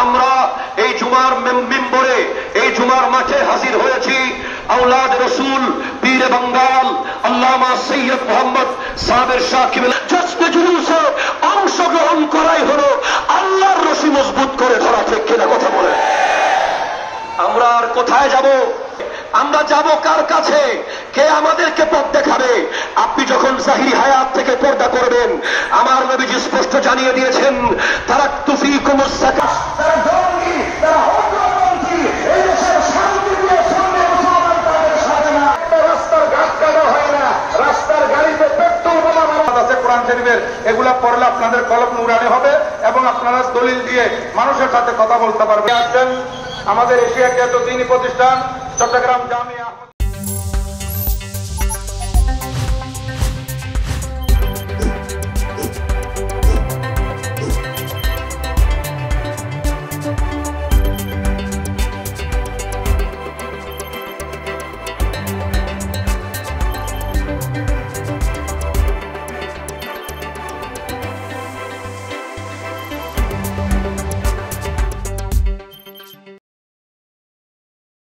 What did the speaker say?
আমরা এই জুমার মিম্বরে, এই জুমার মাঠে হাজির হয়েছি আওলাদ রসুল পীরে বাঙ্গাল আল্লামা সৈয়দ মোহাম্মদ সাবের সাকিব জশ্নে জুলুসে অংশগ্রহণ করাই হলো আল্লাহর রশি মজবুত করে ধরা। ঠিক কিনা কথা বলে? আমরা আর কোথায় যাব? আমরা যাব কার কাছে? কে আমাদেরকে পথ দেখাবে? আপনি যখন জাহিরি হায়াত থেকে পর্দা করবেন, আমার নবীজি স্পষ্ট জানিয়ে দিয়েছেন, তারাকতু ফীকুমুস সাকাত, তারা জঙ্গি, তারা উগ্রপন্থী, এই দেশের শান্তি দিয়ে সামনে মুসলমান তাদের সাথে না। রাস্তার ঘাট কাটা হয় না, রাস্তার গাড়িতে পেট্রোল বোমা মারা আছে কোরআন শরীফের, এগুলা পড়লে আপনাদের কলব নুরানি হবে এবং আপনারা দলিল দিয়ে মানুষের সাথে কথা বলতে পারবেন। আমাদের এশিয়া খ্যাত দ্বীনি প্রতিষ্ঠান চট্টগ্রাম জামিয়া